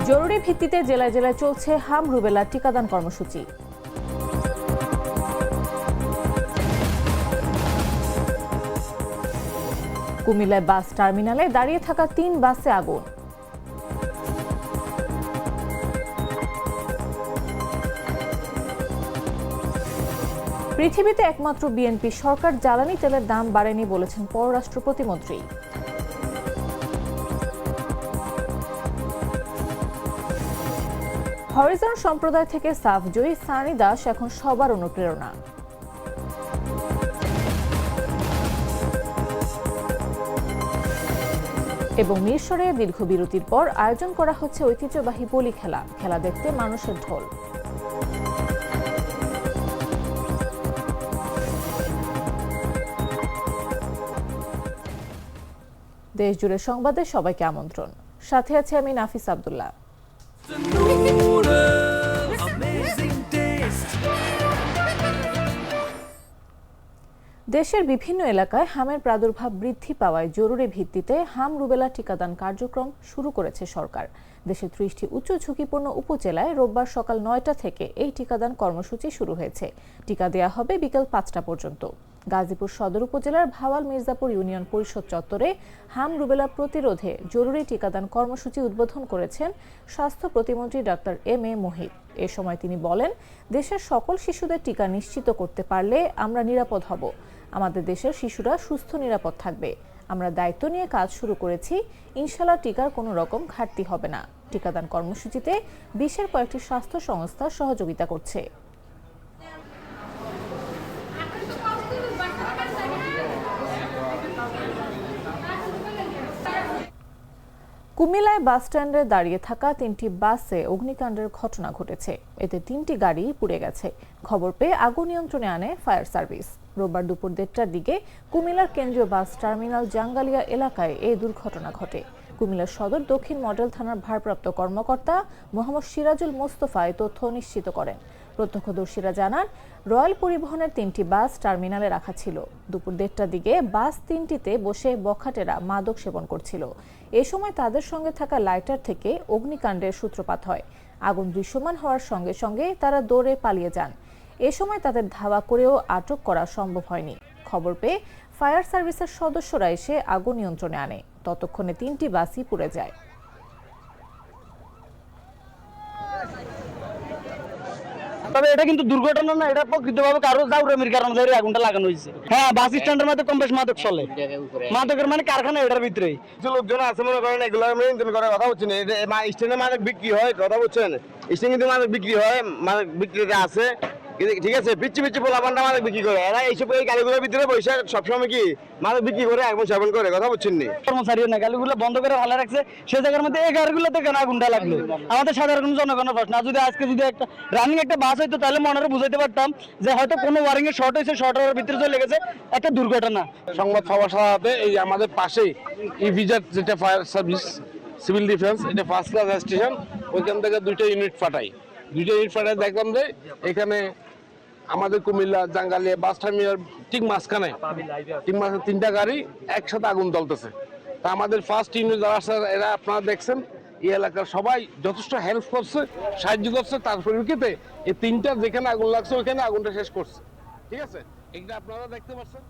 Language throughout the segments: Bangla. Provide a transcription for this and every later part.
জরুরি ভিত্তিতে জেলায় জেলায় চলছে হাম রুবেলা টিকাদান কর্মসূচি। কুমিল্লায় বাস টার্মিনালে দাঁড়িয়ে থাকা ৩ বাসে আগুন। পৃথিবীতে একমাত্র বিএনপি সরকার জ্বালানি তেলের দাম বাড়েনি বলেছেন পররাষ্ট্র প্রতিমন্ত্রী। হরিজন সম্প্রদায় থেকে সাফ জয়ী সানি দাস এখন সবার অনুপ্রেরণা। এবং মিরসরে দীর্ঘ বিরতির পর আয়োজন করা হচ্ছে ঐতিহ্যবাহী বলি খেলা। খেলা দেখতে মানুষের ঢল। দেশজুড়ে সংবাদে সবাইকে আমন্ত্রণ। সাথে আছে আমি নাফিস আব্দুল্লাহ। দেশের বিভিন্ন এলাকায় হামের প্রাদুর্ভাব বৃদ্ধি পাওয়ায় জরুরি ভিত্তিতে হাম রুবেলা টিকাদান কার্যক্রম শুরু করেছে সরকার। দেশের ৩০টি উচ্চ ঝুঁকিপূর্ণ উপজেলায় রোববার সকাল ৯টা থেকে এই টিকাদান কর্মসূচি শুরু হয়েছে। টিকা দেয়া হবে বিকেল ৫টা পর্যন্ত। গাজীপুর সদর উপজেলার ভাওয়াল মির্জাপুর ইউনিয়ন পরিষদ চত্বরে হাম রুবেলা প্রতিরোধে জরুরি টিকাদান কর্মসূচি উদ্বোধন করেছেন স্বাস্থ্য প্রতিমন্ত্রী ডাক্তার এম এ মোহিত। এ সময় তিনি বলেন, দেশের সকল শিশুদের টিকা নিশ্চিত করতে পারলে আমরা নিরাপদ হব। আমাদের দেশের শিশুরা সুস্থ নিরাপদ থাকবে। আমরা দায়িত্ব নিয়ে কাজ শুরু করেছি। ইনশাআল্লাহ টিকার কোনো রকম ঘাটতি হবে না। টিকাদান কর্মসূচিতে বিশ্বের কয়েকটি স্বাস্থ্য সংস্থা সহযোগিতা করছে। কুমিল্লায় বাস স্ট্যান্ডে দাঁড়িয়ে থাকা ৩টি বাসে অগ্নিকাণ্ডের ঘটনা ঘটেছে। এতে ৩টি গাড়ি পুড়ে গেছে। খবর পেয়ে আগুন নিয়ন্ত্রণে আনে ফায়ার সার্ভিস। রোববার দুপুর ১:৩০টার দিকে কুমিল্লার কেন্দ্রীয় বাস টার্মিনাল জাঙ্গালিয়া এলাকায় এই দুর্ঘটনা ঘটে। কুমিল্লা সদর দক্ষিণ মডেল থানার ভারপ্রাপ্ত কর্মকর্তা মোহাম্মদ সিরাজুল মোস্তফা এই তথ্য নিশ্চিত করেন। প্রত্যক্ষদর্শীরা জানান, রয়্যাল পরিবহনের ৩টি বাস টার্মিনালে রাখা ছিল। দুপুর ১:৩০টার দিকে বাস ৩টিতে বসে বখাটেরা মাদক সেবন করছিল। এ সময় তাদের সঙ্গে থাকা লাইটার থেকে অগ্নিকাণ্ডের সূত্রপাত হয়। আগুন দৃশ্যমান হওয়ার সঙ্গে সঙ্গে তারা দৌড়ে পালিয়ে যান। এ সময় তাদের ধাওয়া করেও আটক করা সম্ভব হয়নি। খবর পেয়ে ফায়ার সার্ভিসের সদস্যরা এসে আগুন নিয়ন্ত্রণে আনে। ততক্ষণে 3টি বাসই পুড়ে যায়। তবে এটা কিন্তু দুর্ঘটনা না, এটা প্রকৃতভাবে কারো জাউরামির কারণে আগুনটা লাগানো হয়েছে। হ্যাঁ, বাস স্ট্যান্ডের মধ্যে কম বেশ মাদক চলে। মাদকের মানে কারখানা এটার ভিতরে লোকজন আছে মনে করেন এগুলো মেনটেন করার কথা হচ্ছে না। স্ট্যান্ডে মাদক বিক্রি হয়, কথা বলছেন, স্ট্যান্ডে কিন্তু মাদক বিক্রি হয়, মাদক বিক্রেতা আছে, ঠিক আছে। পিচ্ছি পিচ্ছি পোলাপানটা মাদক বিক্রি করে। এরা এইসব এই গাড়িগুলোর ভিতরে বসে সবসময় কি মাদক বিক্রি করে এখন সেবন করে, কথা বলছেন নি। কর্মচারী না, গাড়িগুলো বন্ধ করে ভালো রাখছে। সে জায়গার মধ্যে এই গাড়িগুলোতে কেন আগুনটা লাগলো? আমাদের সাধারণ জনগণের প্রশ্ন। আর যদি আজকে যদি একটা রানিং একটা বাস হইতো তাহলে মনে বুঝাইতে পারতাম যে হয়তো কোনো ওয়ারিং এর শর্ট হয়েছে, শর্ট হওয়ার ভিতরে চলে গেছে, একটা দুর্ঘটনা। সংবাদ পাওয়ার সাথে এই আমাদের পাশেই ইভিজার যেটা ফায়ার সার্ভিস সিভিল ডিফেন্স, এটা ফার্স্ট ক্লাস স্টেশন, ওইখান থেকে 2টা ইউনিট পাঠাই। 2টা ইউনিট পাঠাই দেখলাম যে এখানে আমাদের কুমিল্লা জাঙ্গালিয়া বাস টার্মিনাল ঠিক মাঝখানে 3টা গাড়ি একসাথে আগুন জ্বলতেছে। তা আমাদের ফার্স্ট ইউনিট যারা আছে এরা আপনারা দেখছেন এই এলাকার সবাই যথেষ্ট হেল্প করছে, সাহায্য করছে। তার পরিপ্রেক্ষিতে এই 3টা যেখানে আগুন লাগছে ওইখানে আগুনটা শেষ করছে, ঠিক আছে। এটা আপনারা দেখতে পাচ্ছেন।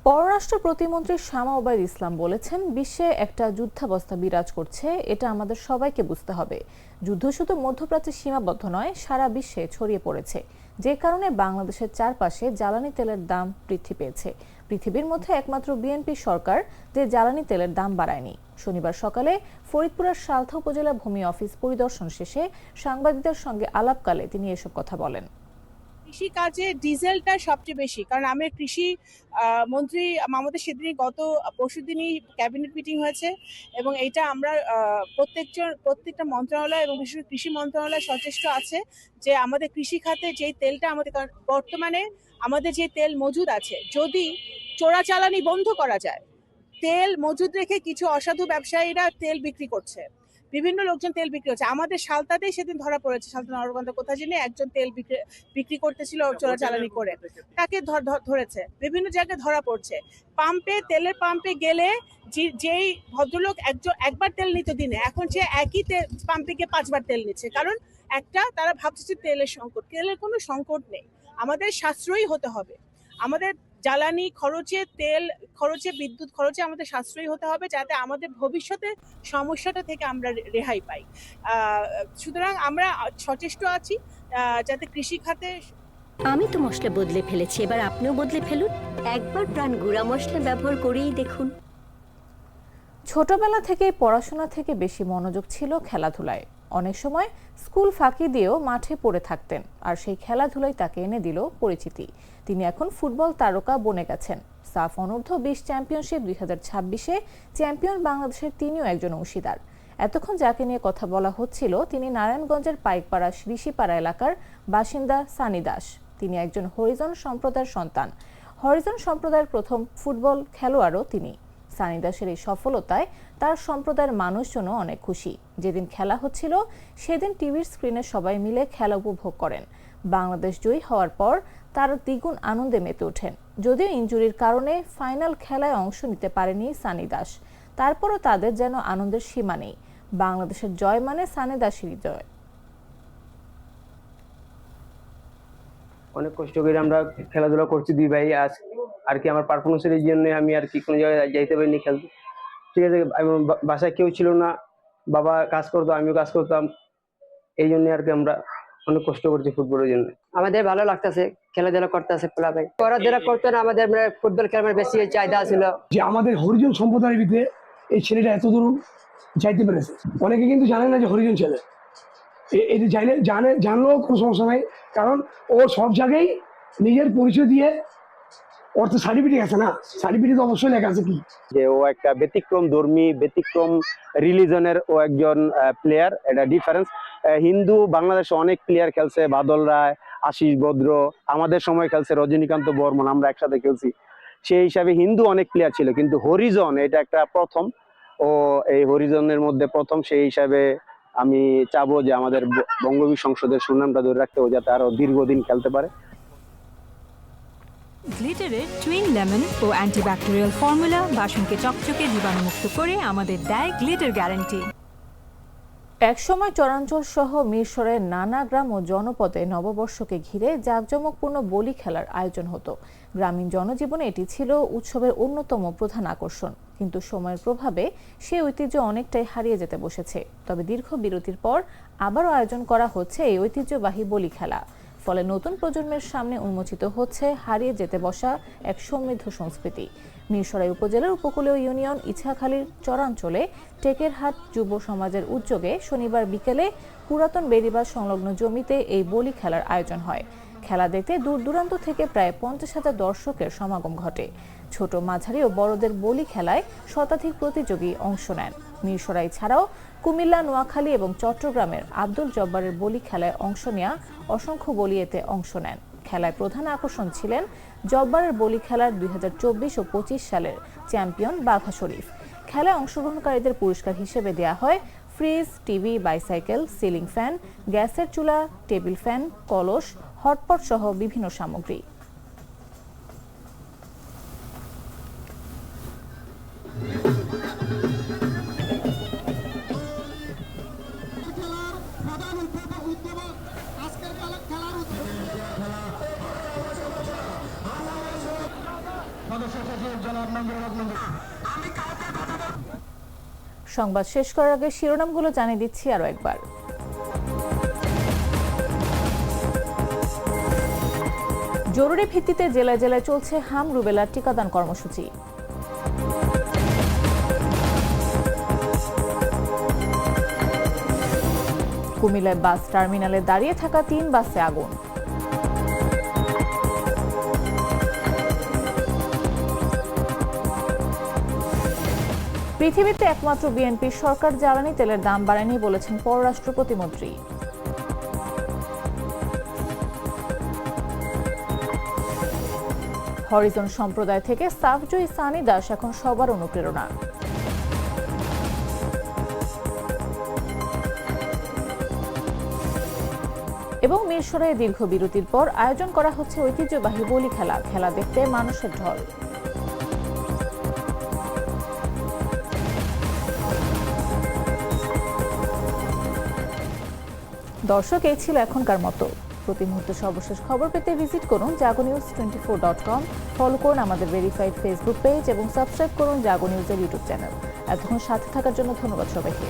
পররাষ্ট্র প্রতিমন্ত্রী শামা ওবায়দ ইসলাম বলেছেন, বিশ্বে একটা যুদ্ধাবস্থা বিরাজ করছে। এটা আমাদের সবাইকে বুঝতে হবে। যুদ্ধ শুধু মধ্যপ্রাচ্যে সীমাবদ্ধ নয়, সারা বিশ্বে ছড়িয়ে পড়েছে। যে কারণে বাংলাদেশের চারপাশে জ্বালানি তেলের দাম বৃদ্ধি পেয়েছে। পৃথিবীর মধ্যে একমাত্র বিএনপি সরকার যে জ্বালানি তেলের দাম বাড়ায়নি। শনিবার সকালে ফরিদপুরের সালথা উপজেলা ভূমি অফিস পরিদর্শন শেষে সাংবাদিকদের সঙ্গে আলাপকালে তিনি এসব কথা বলেন। কৃষি কাজে ডিজেলটা সবচেয়ে বেশি, কারণ আমি কৃষি মন্ত্রী আমাদের সেদিনই গত পরশুদিনই ক্যাবিনেট মিটিং হয়েছে এবং এইটা আমরা প্রত্যেকটা মন্ত্রণালয় এবং বিশেষ করে কৃষি মন্ত্রণালয় সচেষ্ট আছে যে আমাদের কৃষি খাতে যেই তেলটা আমাদের বর্তমানে আমাদের যে তেল মজুদ আছে, যদি চোরাচালানি বন্ধ করা যায়, তেল মজুদ রেখে কিছু অসাধু ব্যবসায়ীরা তেল বিক্রি করছে, বিভিন্ন লোকজন তেল বিক্রি হচ্ছে। আমাদের সালতাতেই সেদিন ধরা পড়েছে, সালতা নরকান্দা কোথায় জানি একজন তেল বিক্রি করতেছিল চোরাচালানি করে, তাকে ধরেছে। বিভিন্ন জায়গায় ধরা পড়ছে। তেলের পাম্পে গেলে যেই ভদ্রলোক একবার তেল নিত দিনে, এখন সে একই পাম্পে গিয়ে 5 বার তেল নিচ্ছে। কারণ তারা ভাবছে যে তেলের সংকট। তেলের কোনো সংকট নেই। আমাদের সাশ্রয়ী হতে হবে। আমাদের জ্বালানি খরচে, তেল খরচে, বিদ্যুৎ খরচে আমাদের সাশ্রয়ী হতে হবে, যাতে আমাদের ভবিষ্যতে সমস্যাটা থেকে আমরা রেহাই পাই। সুতরাং আমরা সচেষ্ট আছি যাতে কৃষি খাতে। আমি তো মশলা বদলে ফেলেছি, এবার আপনিও বদলে ফেলুন। একবার প্রাণ গুঁড়া মশলা ব্যবহার করেই দেখুন। ছোটবেলা থেকেই পড়াশোনা থেকে বেশি মনোযোগ ছিল খেলাধুলায়। অনেক সময় স্কুল ফাঁকি দিয়েও মাঠে পড়ে থাকতেন, আর সেই খেলাধুলাই তাকে এনে দিল পরিচিতি। তিনি এখন ফুটবল তারকা বনে গেছেন। সাফ অনূর্ধ্ব 20 চ্যাম্পিয়নশিপ 2026-এ চ্যাম্পিয়ন বাংলাদেশের তিনিও একজন অংশীদার। এতক্ষণ যাকে নিয়ে কথা বলা হচ্ছিল তিনি নারায়ণগঞ্জের পাইকপাড়া ঋষিপাড়া এলাকার বাসিন্দা সানি দাস। তিনি একজন হরিজন সম্প্রদায়ের সন্তান। হরিজন সম্প্রদায়ের প্রথম ফুটবল খেলোয়াড়ও তিনি। সানি দাসের এই সফলতায় তার সম্প্রদায়ের মানুষজনও অনেক খুশি। যেদিন খেলা হচ্ছিল সেদিন টিভির স্ক্রিনে সবাই মিলে খেলা উপভোগ করেন। বাংলাদেশ জয়ী হওয়ার পর তারা দ্বিগুণ আনন্দে মেতে ওঠেন। যদিও ইনজুরির কারণে ফাইনাল খেলায় অংশ নিতে পারেনি সানি দাস, তারপরও তাদের যেন আনন্দের সীমা নেই। বাংলাদেশের জয় মানে সানি দাসেরই জয়। অনেক কষ্ট করে আমরা খেলাধুলা করছি 2 ভাই। আজ আর কি আমার পারফরমেন্সের জন্য আমি আর কি কোনো জায়গায় যাইতে পারিনি খেলতে। ঠিক আছে, বাসায় কেউ ছিল না, বাবা কাজ করতো, আমিও কাজ করতাম। এই জন্য আর কি আমরা অনেক কষ্ট করছি ফুটবলের জন্য। আমাদের ভালো লাগতেছে, খেলাধুলা করতেছে ক্লাবে। পড়াশোনা করতো না, আমাদের ফুটবল খেলার বেশি চাহিদা ছিল। যে আমাদের হরিজন সম্প্রদায়ের ভিতরে এই ছেলেটা এত দূর যাইতে পেরেছে। অনেকে কিন্তু জানে না যে হরিজন ছেলে। এটি জানলেও কোনো সমস্যা নাই, কারণ ও সব জায়গায় নিজের পরিচয় দিয়ে, ওর তো সার্টিফিকেট আছে না, সার্টিফিকেট অবশ্যই লেখা আছে কি যে ও একটা ব্যতিক্রম ধর্মী, ব্যতিক্রম রিলিজনের ও একজন প্লেয়ার। এটা ডিফারেন্স। হিন্দু বাংলাদেশে অনেক প্লেয়ার খেলছে, বাদল রায়, আশিস ভদ্র, আমাদের সময় খেলছে রজনীকান্ত বর্মন, আমরা একসাথে খেলছি। সেই হিসাবে হিন্দু অনেক প্লেয়ার ছিল, কিন্তু হরিজন এটা একটা প্রথম। ও এই হরিজনের মধ্যে প্রথম। সেই হিসাবে আমি চাবো যে আমাদের বঙ্গবীর সংসদের সুনামটা ধরে রাখতে, ও যাতে আরো দীর্ঘদিন খেলতে পারে। গ্লিটারের টুইন লেমন ও অ্যান্টিব্যাকটেরিয়াল ফর্মুলা বাসনকে চকচকে জীবাণুমুক্ত করে আমাদের দেয় গ্লিটার গ্যারান্টি। একসময় চরাঞ্চল সহ মিরসরাইয়ের নানা গ্রাম ও জনপদে নববর্ষকে ঘিরে জাঁকজমকপূর্ণ বলি খেলার আয়োজন হতো। গ্রামীণ জনজীবনে এটি ছিল উৎসবের অন্যতম প্রধান আকর্ষণ। কিন্তু সময়ের প্রভাবে সেই ঐতিহ্য অনেকটাই হারিয়ে যেতে বসেছে। তবে দীর্ঘ বিরতির পর আবারও আয়োজন করা হচ্ছে এই ঐতিহ্যবাহী বলি খেলা। ফলে নতুন প্রজন্মের সামনে উন্মোচিত হচ্ছে হারিয়ে যেতে বসা এক সমৃদ্ধ সংস্কৃতি। মিরসরাই উপজেলার উপকূলীয় ইউনিয়ন ইছাখালীর চরাঞ্চলে টেকেরহাট যুব সমাজের উদ্যোগে শনিবার বিকেলে পুরাতন বেড়িবাঁধ সংলগ্ন জমিতে এই বলি খেলার আয়োজন হয়। খেলা দেখতে দূর দূরান্ত থেকে প্রায় 50,000 দর্শকের সমাগম ঘটে। ছোট, মাঝারি ও বড়দের বলি খেলায় শতাধিক প্রতিযোগী অংশ নেন। মিরসরাই ছাড়াও কুমিল্লা, নোয়াখালী এবং চট্টগ্রামের আব্দুল জব্বারের বলি খেলায় অংশ নেওয়া অসংখ্য বলি এতে অংশ নেন। খেলায় প্রধান আকর্ষণ ছিলেন জব্বারের বলি খেলার 2024 ও 25 সালের চ্যাম্পিয়ন বাঘা শরীফ। খেলায় অংশগ্রহণকারীদের পুরস্কার হিসেবে দেয়া হয় fridge, TV, bicycle, ceiling fan, গ্যাসের চুলা, টেবিল ফ্যান, কলস, হটপট সহ বিভিন্ন সামগ্রী। সংবাদ শেষ করার আগে শিরোনামগুলো জানিয়ে দিচ্ছি আরো একবার। জরুরি ভিত্তিতে জেলায় জেলায় চলছে হাম রুবেলার টিকাদান কর্মসূচি। কুমিল্লায় বাস টার্মিনালে দাঁড়িয়ে থাকা 3 বাসে আগুন। পৃথিবীতে একমাত্র বিএনপি সরকার জ্বালানি তেলের দাম বাড়ায়নি বলেছেন পররাষ্ট্র প্রতিমন্ত্রী। হরিজন সম্প্রদায় থেকে সাফজয়ী সানি দাস এখন সবার অনুপ্রেরণা। এবং মিরসরাইয়ে দীর্ঘ বিরতির পর আয়োজন করা হচ্ছে ঐতিহ্যবাহী বলি খেলা। খেলা দেখতে মানুষের ঢল। দর্শক, এই ছিল এখনকার মতো। প্রতি মুহূর্তে সর্বশেষ খবর পেতে ভিজিট করুন jagonews24.com, ফলো করুন আমাদের ভেরিফাইড ফেসবুক পেজ এবং সাবস্ক্রাইব করুন জাগো নিউজের ইউটিউব চ্যানেল। এতক্ষণ সাথে থাকার জন্য ধন্যবাদ সবাইকে।